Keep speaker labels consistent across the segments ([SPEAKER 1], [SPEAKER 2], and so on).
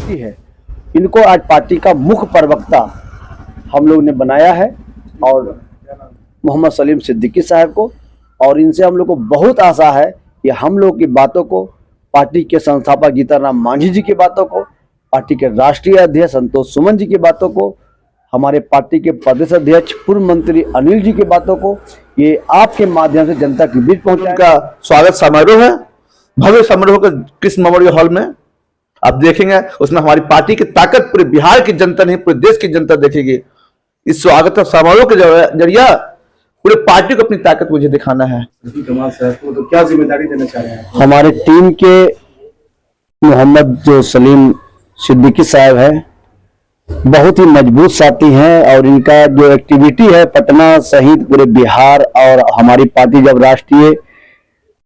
[SPEAKER 1] Committee है, इनको आज पार्टी का मुख्य प्रवक्ता हम लोग ने बनाया है और मोहम्मद सलीम सिद्दीकी साहब को, और इनसे हम लोग को बहुत आशा है कि हम लोग की बातों को, पार्टी के संस्थापक जीतनराम मांझी जी की बातों को, पार्टी के राष्ट्रीय अध्यक्ष संतोष सुमन जी की बातों को, हमारे पार्टी के प्रदेश अध्यक्ष पूर्व मंत्री अनिल जी की बातों को ये आपके माध्यम से जनता के बीच पहुंचाने
[SPEAKER 2] का स्वागत समारोह है। भव्य समारोह का कृष्ण मेमोरियल हॉल में आप देखेंगे, उसमें हमारी पार्टी की ताकत पूरे बिहार की जनता नहीं पूरे देश की जनता देखेगी। इस स्वागत समारोह के जरिए पूरे पार्टी को अपनी ताकत मुझे दिखाना है।
[SPEAKER 3] कमाल साहब को तो क्या जिम्मेदारी देना चाह रहे हैं?
[SPEAKER 1] हमारे टीम के मोहम्मद जो सलीम सिद्दीकी साहब है, बहुत ही मजबूत साथी हैं और इनका जो एक्टिविटी है पटना सहित पूरे बिहार, और हमारी पार्टी जब राष्ट्रीय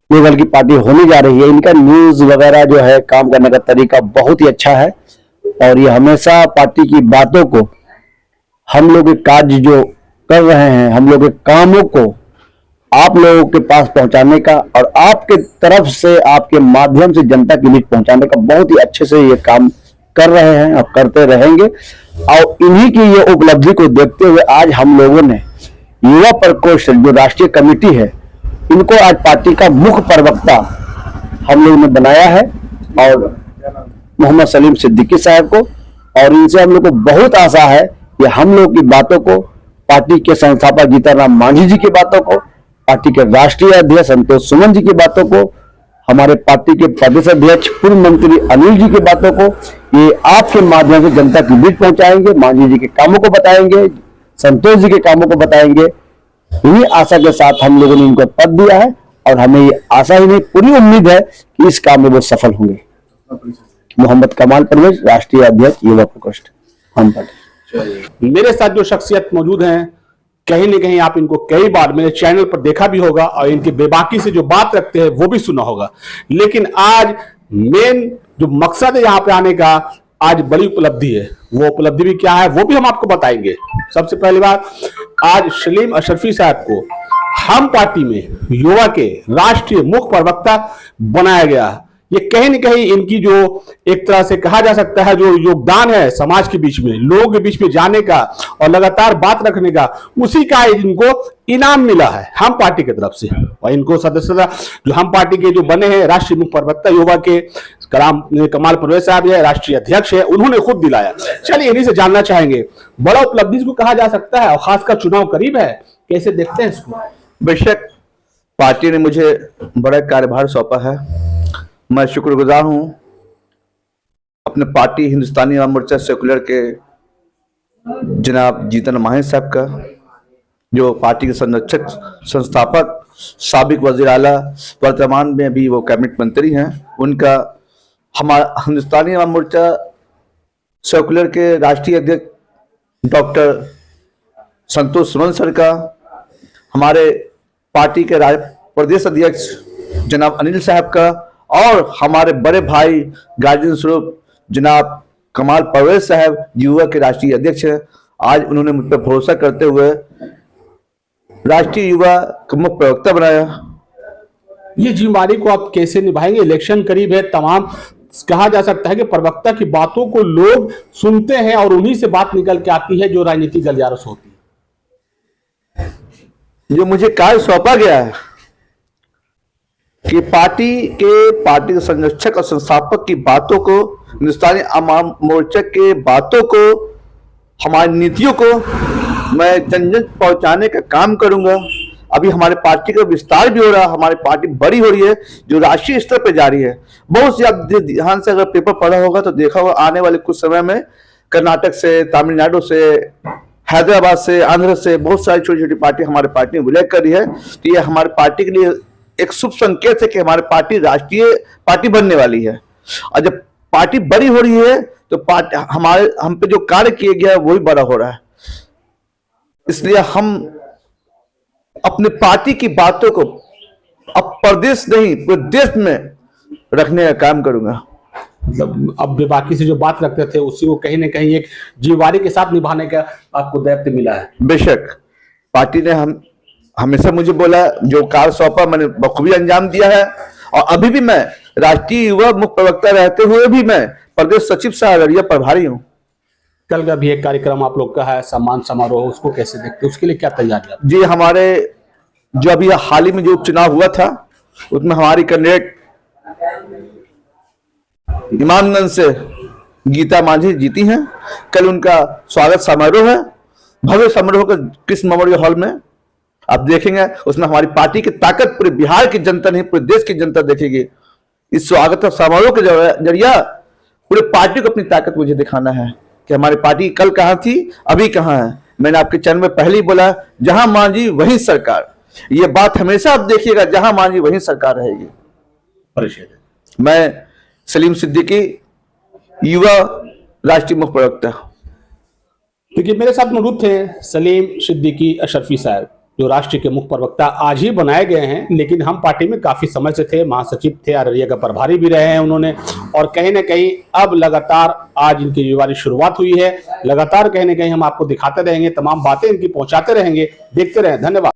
[SPEAKER 1] लेवल की पार्टी होने जा रही है, इनका न्यूज वगैरह जो है काम करने का तरीका बहुत ही अच्छा है और ये हमेशा पार्टी की बातों को, हम लोग के कार्य जो कर रहे हैं, हम लोग के कामों को आप लोगों के पास पहुंचाने का और आपके तरफ से, आपके माध्यम से जनता के बीच पहुंचाने का बहुत ही अच्छे से ये काम कर रहे हैं और करते रहेंगे। और इन्हीं की ये उपलब्धि को देखते हुए आज हम लोगों ने युवा प्रकोष्ठ जो राष्ट्रीय कमेटी है, इनको आज पार्टी का मुख्य प्रवक्ता हम लोग ने बनाया है और मोहम्मद सलीम सिद्दीकी साहब को, और इनसे हम लोग को बहुत आशा है कि हम लोग की बातों को, पार्टी के संस्थापक जीतनराम मांझी जी की बातों को, पार्टी के राष्ट्रीय अध्यक्ष संतोष सुमन जी की बातों को, हमारे पार्टी के प्रदेश अध्यक्ष पूर्व मंत्री अनिल जी की बातों को ये आपके माध्यम से जनता के बीच पहुंचाएंगे। मांझी जी के कामों को बताएंगे, संतोष जी के कामों को बताएंगे। इन्हीं आशा के साथ हम लोगों ने इनको पद दिया है और हमें ये आशा ही नहीं, पूरी उम्मीद है कि इस काम में वो सफल होंगे। मोहम्मद कमाल परवेज, राष्ट्रीय अध्यक्ष युवा प्रकोष्ठ हम पार्टी।
[SPEAKER 4] मेरे साथ जो शख्सियत मौजूद हैं, कहीं न कहीं आप इनको कई बार मेरे चैनल पर देखा भी होगा और इनकी बेबाकी से जो बात रखते हैं वो भी सुना होगा, लेकिन आज मेन जो मकसद है यहाँ पे आने का, आज बड़ी उपलब्धि है। वो उपलब्धि भी क्या है वो भी हम आपको बताएंगे। सबसे पहली बात, आज सलीम अशरफी साहब को हम पार्टी में युवा के राष्ट्रीय मुख्य प्रवक्ता बनाया गया। ये कहीं न कहीं इनकी जो एक तरह से कहा जा सकता है जो योगदान है समाज के बीच में, लोगों के बीच में जाने का और लगातार बात रखने का, उसी का इनको इनाम मिला है हम पार्टी की तरफ से। और इनको सदस्यता जो हम पार्टी के जो बने हैं राष्ट्रीय मुख्य प्रवक्ता युवा के कमाल परवेज साहब है, राष्ट्रीय अध्यक्ष है, उन्होंने खुद दिलाया। चलिए इन्हीं से जानना चाहेंगे, बड़ा उपलब्धि इसको कहा जा सकता है और खासकर चुनाव करीब है, कैसे देखते हैं इसको?
[SPEAKER 2] बेशक पार्टी ने मुझे बड़ा कार्यभार सौंपा है, मैं शुक्रगुजार हूं अपने पार्टी हिंदुस्तानी अवाम मोर्चा सेकुलर के जनाब जीतन मांझी साहब का, जो पार्टी के संरक्षक संस्थापक साबिक वजीर आला, वर्तमान में भी वो कैबिनेट मंत्री हैं, उनका, हमारा हिंदुस्तानी अवाम मोर्चा सेकुलर के राष्ट्रीय अध्यक्ष डॉक्टर संतोष सुमन सर का, हमारे पार्टी के प्रदेश अध्यक्ष जनाब अनिल साहब का, और हमारे बड़े भाई गार्जियन स्वरूप जनाब कमाल परवेज साहब युवा के राष्ट्रीय अध्यक्ष हैं। आज उन्होंने मुझ पर भरोसा करते हुए राष्ट्रीय युवा का मुख्य प्रवक्ता बनाया।
[SPEAKER 4] ये जिम्मेदारी को आप कैसे निभाएंगे? इलेक्शन करीब है, तमाम कहा जा सकता है कि प्रवक्ता की बातों को लोग सुनते हैं और उन्हीं से बात निकल के आती है जो राजनीतिक गलियारों से होती है।
[SPEAKER 2] जो मुझे कार्य सौंपा गया है कि पार्टी के संरक्षक और संस्थापक की बातों को, हिंदुस्तानी अवाम मोर्चा के बातों को, हमारी नीतियों को मैं जन जन पहुंचाने का काम करूंगा। अभी हमारे पार्टी का विस्तार भी हो रहा है, हमारी पार्टी बड़ी हो रही है जो राष्ट्रीय स्तर पर जारी है। बहुत सी आप ध्यान से अगर पेपर पढ़ा होगा तो देखा होगा आने वाले कुछ समय में कर्नाटक से, तमिलनाडु से, हैदराबाद से, आंध्र से बहुत सारी छोटी छोटी पार्टी हमारे पार्टी में विलय कर रही है। तो ये हमारे पार्टी के लिए एक शुभ संकेत है कि हमारी पार्टी राष्ट्रीय पार्टी बनने वाली है। और जब पार्टी बड़ी हो रही है तो पार्टी हम पे जो कार्य किया गया है वो भी बड़ा हो रहा है। इसलिए हम अपने पार्टी की बातों को अब प्रदेश नहीं पूरे देश में रखने का काम करूंगा।
[SPEAKER 4] मतलब अब बेबाकी से जो बात रखते थे उसी को कहीं ना कहीं एक जिम्मेदारी के साथ निभाने का आपको दायित्व मिला है।
[SPEAKER 2] बेशक पार्टी ने हमेशा मुझे बोला, जो कार्य सौंपा मैंने बखूबी अंजाम दिया है। और अभी भी मैं राष्ट्रीय युवा मुख्य प्रवक्ता रहते हुए भी मैं प्रदेश सचिव से अररिया प्रभारी हूँ।
[SPEAKER 4] कल का भी एक कार्यक्रम आप लोग का है, सम्मान समारोह, उसको कैसे देखते हैं, उसके लिए क्या तैयारी है?
[SPEAKER 2] जी, हमारे जो अभी हाल ही में जो उपचुनाव हुआ था उसमें हमारी कैंडिडेट इमामगंज से गीता मांझी जीती हैं। कल उनका स्वागत समारोह है, भव्य समारोह का कृष्ण मेमोरियल हॉल में आप देखेंगे। उसमें हमारी पार्टी की ताकत पूरे बिहार की जनता नहीं, पूरे देश की जनता देखेगी। इस स्वागत समारोह के जरिया पूरे पार्टी को अपनी ताकत मुझे दिखाना है कि हमारी पार्टी कल कहां थी, अभी कहां है। मैंने आपके चैनल में पहले ही बोला, जहां मांझी वहीं सरकार। ये बात हमेशा आप देखिएगा, जहां मांझी वहीं सरकार रहेगी। मैं सलीम सिद्दीकी, युवा राष्ट्रीय मुख्य प्रवक्ता।
[SPEAKER 4] देखिए, मेरे साथ मौजूद थे सलीम सिद्दीकी अशरफी साहब, जो राष्ट्रीय के मुख्य प्रवक्ता आज ही बनाए गए हैं, लेकिन हम पार्टी में काफी समय से थे, महासचिव थे, अररिया का प्रभारी भी रहे हैं उन्होंने। और कहीं ना कहीं अब लगातार आज इनकी जिम्मेवारी शुरुआत हुई है, लगातार कहीं ना कहीं हम आपको दिखाते रहेंगे, तमाम बातें इनकी पहुंचाते रहेंगे। देखते रहें, धन्यवाद।